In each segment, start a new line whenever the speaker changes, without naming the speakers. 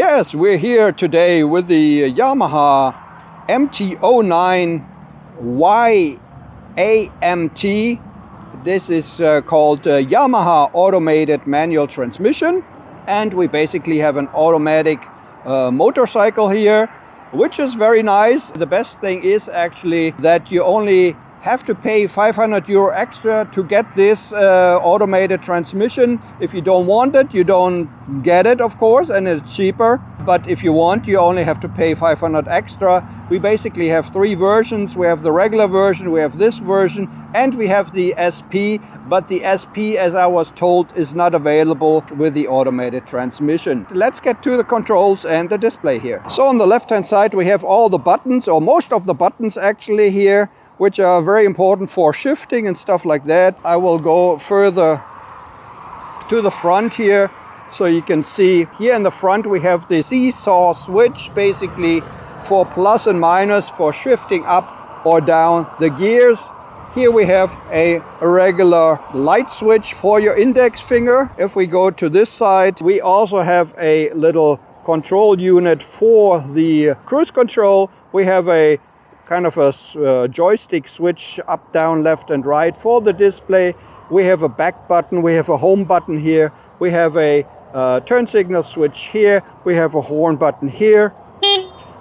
Yes, we're here today with the Yamaha MT-09 Y-AMT. This is called Yamaha Automated Manual Transmission, and we basically have an automatic motorcycle here, which is very nice. The best thing is actually that you only have to pay 500 euro extra to get this automated transmission. If you don't want it, you don't get it, of course, and it's cheaper. But if you want, you only have to pay 500 extra. We basically have three versions. We have the regular version, we have this version, and we have the SP. But the SP, as I was told, is not available with the automated transmission. Let's get to the controls and the display here. So on the left-hand side, we have all the buttons, or most of the buttons actually here, which are very important for shifting and stuff like that. I will go further to the front here. So you can see here in the front we have the seesaw switch, basically for plus and minus, for shifting up or down the gears. Here we have a regular light switch for your index finger. If we go to this side, we also have a little control unit for the cruise control. We have a kind of a joystick switch up, down, left and right for the display. We have a back button, we have a home button here, we have a turn signal switch here, we have a horn button here,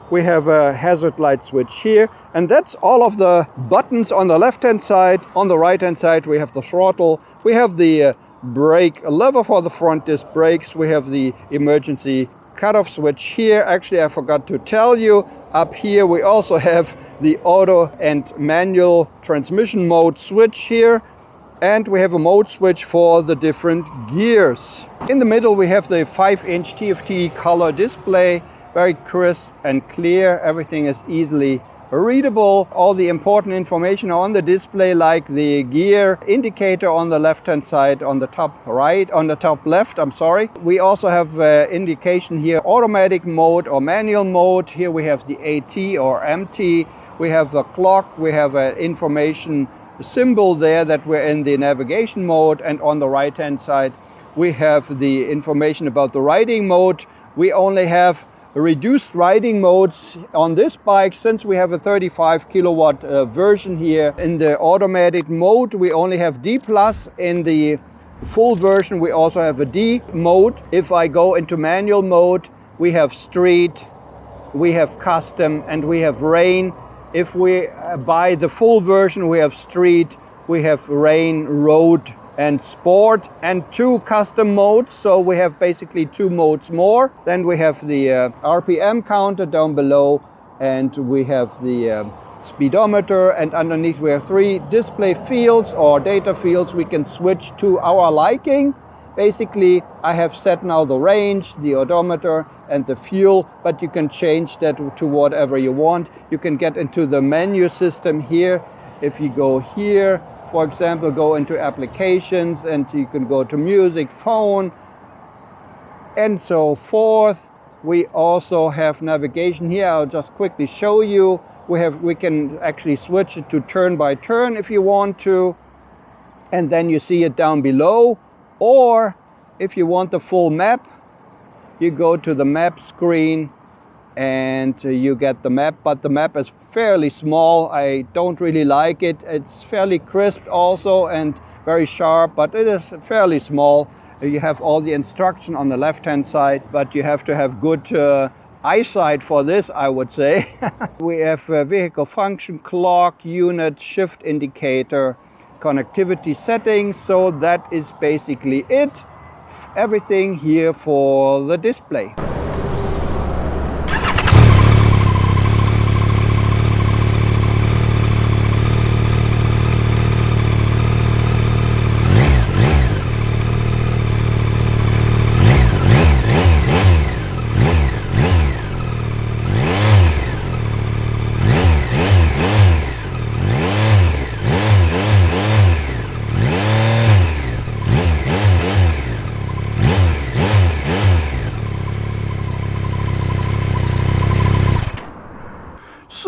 we have a hazard light switch here, and that's all of the buttons on the left hand side. On the right hand side we have the throttle, we have the brake lever for the front disc brakes, we have the emergency cutoff switch here. Actually, I forgot to tell you, up here we also have the auto and manual transmission mode switch here, and we have a mode switch for the different gears. In the middle we have the 5-inch TFT color display, very crisp and clear. Everything is easily readable. All the important information on the display, like the gear indicator on the left hand side, on the top right, on the top left, I'm sorry. We also have indication here, automatic mode or manual mode. Here we have the AT or MT. We have the clock, we have an information symbol there that we're in the navigation mode, and on the right hand side we have the information about the riding mode. We only have reduced riding modes on this bike since we have a 35 kilowatt version here. In the automatic mode we only have D+. In the full version we also have a D mode. If I go into manual mode, we have street, we have custom, and we have rain. If we buy the full version, we have street, we have rain, road and sport, and two custom modes. So we have basically two modes more. Then we have the RPM counter down below, and we have the speedometer, and underneath we have three display fields or data fields we can switch to our liking. Basically, I have set now the range, the odometer and the fuel, but you can change that to whatever you want. You can get into the menu system here. If you go here, for example, go into applications, and you can go to music, phone, and so forth. We also have navigation here. I'll just quickly show you. We can actually switch it to turn by turn if you want to, and then you see it down below. Or if you want the full map, you go to the map screen and you get the map, but the map is fairly small. I don't really like it. It's fairly crisp also and very sharp, but it is fairly small. You have all the instruction on the left hand side, but you have to have good eyesight for this, I would say. We have vehicle function, clock, unit, shift indicator, connectivity settings. So that is basically it. Everything here for the display.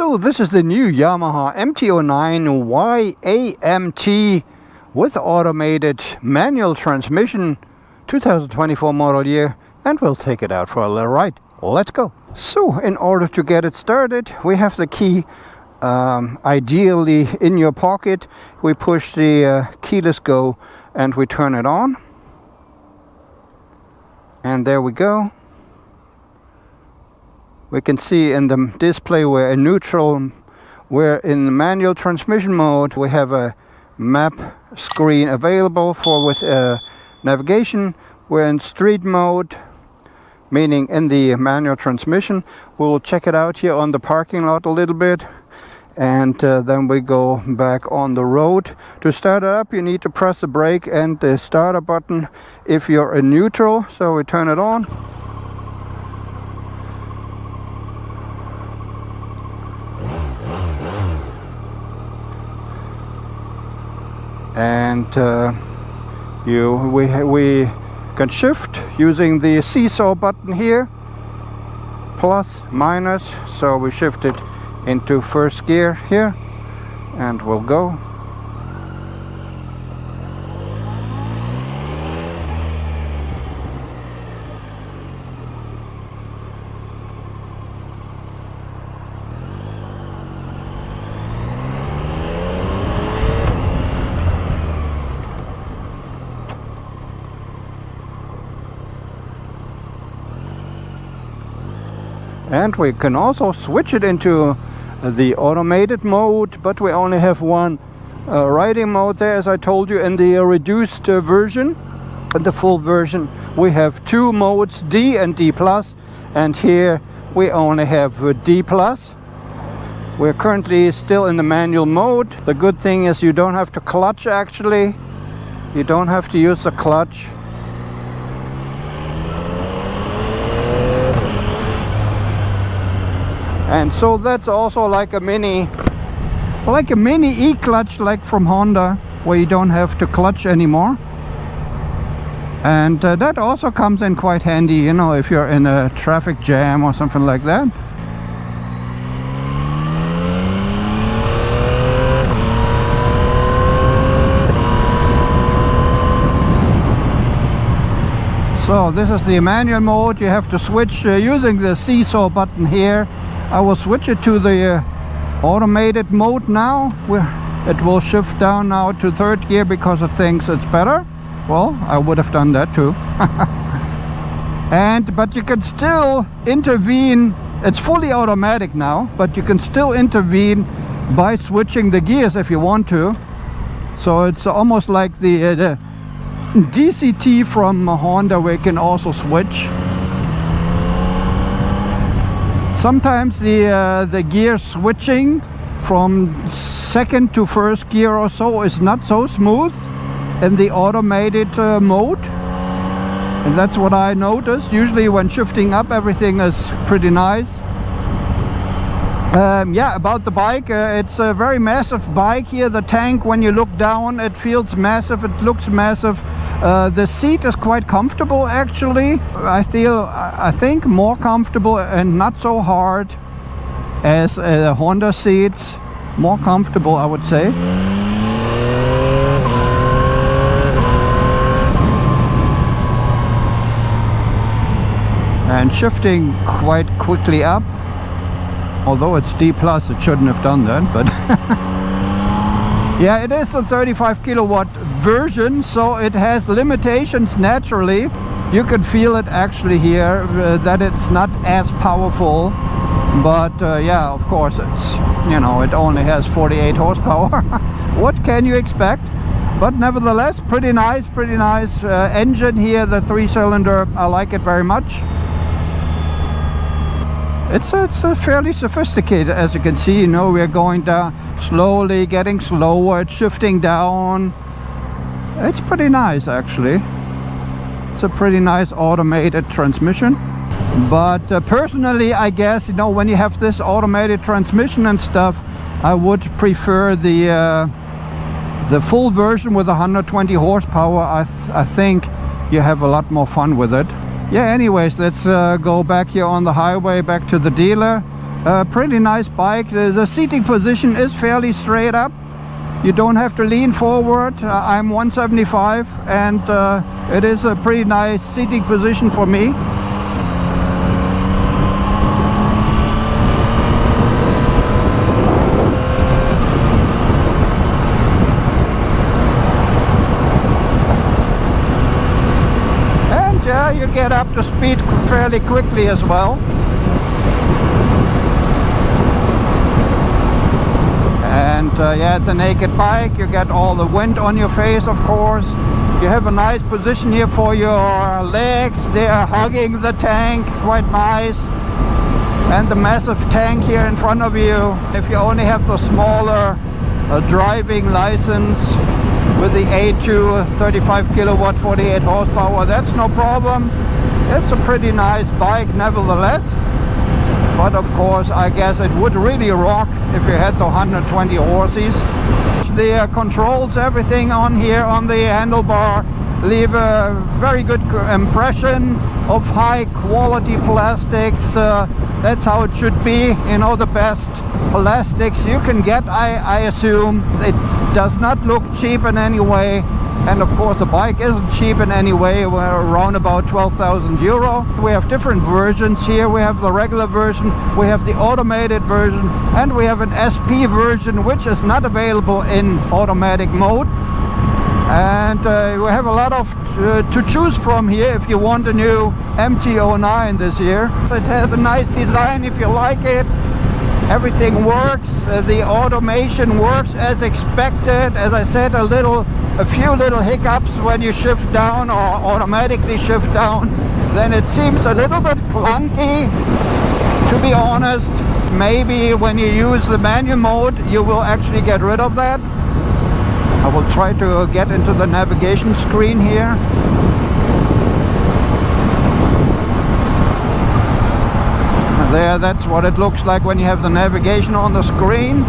So this is the new Yamaha MT-09 Y-AMT with automated manual transmission, 2024 model year, and we'll take it out for a little ride. let's go. So in order to get it started, we have the key ideally in your pocket. We push the keyless go and we turn it on. And there we go. We can see in the display we're in neutral. We're in the manual transmission mode. We have a map screen available for with navigation. We're in street mode, meaning in the manual transmission. We'll check it out here on the parking lot a little bit, and then we go back on the road. To start it up, you need to press the brake and the starter button if you're in neutral. So we turn it on. And we can shift using the seesaw button here, plus, minus. So we shift it into first gear here, and we'll go. And we can also switch it into the automated mode, but we only have one riding mode there, as I told you, in the reduced version. In the full version we have two modes, D and D+, and here we only have D+. We're currently still in the manual mode. The good thing is you don't have to clutch actually. You don't have to use the clutch. And so that's also like a mini e-clutch, like from Honda, where you don't have to clutch anymore. And that also comes in quite handy, you know, if you're in a traffic jam or something like that. So this is the manual mode. You have to switch using the seesaw button here. I will switch it to the automated mode now. It will shift down now to third gear because it thinks it's better. Well, I would have done that too. But you can still intervene. It's fully automatic now, but you can still intervene by switching the gears if you want to. So it's almost like the DCT from Honda, where you can also switch. Sometimes the gear switching from second to first gear or so is not so smooth in the automated mode, and that's what I noticed. Usually when shifting up, everything is pretty nice. Yeah, about the bike, it's a very massive bike here. The tank, when you look down, it feels massive, it looks massive. The seat is quite comfortable actually. I think more comfortable and not so hard as Honda seats. More comfortable, I would say. And shifting quite quickly up. Although it's D+, it shouldn't have done that, but yeah, it is a 35 kilowatt version, so it has limitations naturally. You can feel it actually here, that it's not as powerful, but yeah, of course, it's, you know, it only has 48 horsepower. What can you expect? But nevertheless, pretty nice engine here, the 3-cylinder. I like it very much. It's fairly sophisticated, as you can see. You know, we're going down slowly, getting slower, it's shifting down. It's pretty nice actually. It's a pretty nice automated transmission. But personally, I guess, you know, when you have this automated transmission and stuff, I would prefer the full version with 120 horsepower. I think you have a lot more fun with it. Yeah, anyways, let's go back here on the highway, back to the dealer. Pretty nice bike. The seating position is fairly straight up. You don't have to lean forward. I'm 175 and it is a pretty nice seating position for me. speed fairly quickly as well. And yeah, it's a naked bike. You get all the wind on your face, of course. You have a nice position here for your legs. They are hugging the tank, quite nice. And the massive tank here in front of you. If you only have the smaller driving license with the A2 35 kilowatt 48 horsepower, that's no problem. It's a pretty nice bike nevertheless. But of course, I guess it would really rock if you had the 120 horses. The controls, everything on here on the handlebar leave a very good impression of high quality plastics. That's how it should be, you know, the best plastics you can get, I assume. It does not look cheap in any way. And of course the bike isn't cheap in any way. We're around about 12,000 euro. We have different versions here. We have the regular version, we have the automated version, and we have an SP version which is not available in automatic mode. And we have a lot of to choose from here if you want a new MT-09 this year. It has a nice design if you like it. Everything works. The automation works as expected. As I said, a few little hiccups when you shift down or automatically shift down. Then it seems a little bit clunky, to be honest. Maybe when you use the manual mode, you will actually get rid of that. I will try to get into the navigation screen here. And there, that's what it looks like when you have the navigation on the screen.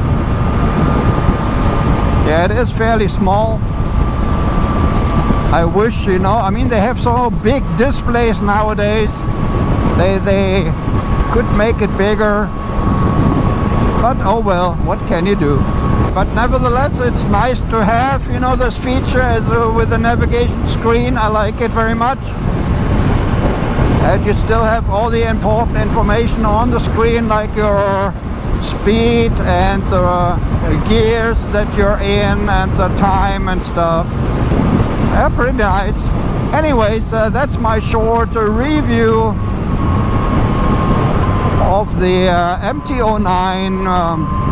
Yeah, it is fairly small. I wish, you know, I mean, they have so big displays nowadays. They could make it bigger. But oh well, what can you do? But nevertheless, it's nice to have, you know, this feature as with the navigation screen. I like it very much. And you still have all the important information on the screen, like your speed and the gears that you're in and the time and stuff. Yeah, pretty nice. Anyways, that's my short review of the MT-09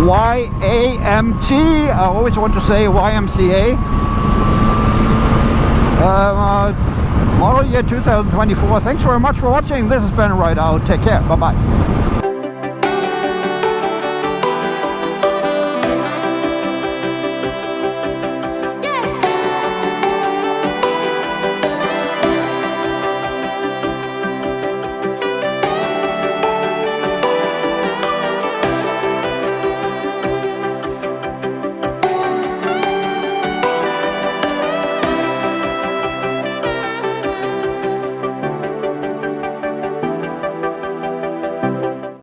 Y-AMT. I always want to say YMCA. Model year 2024. Thanks very much for watching. This has been Ride Out. Take care. Bye-bye.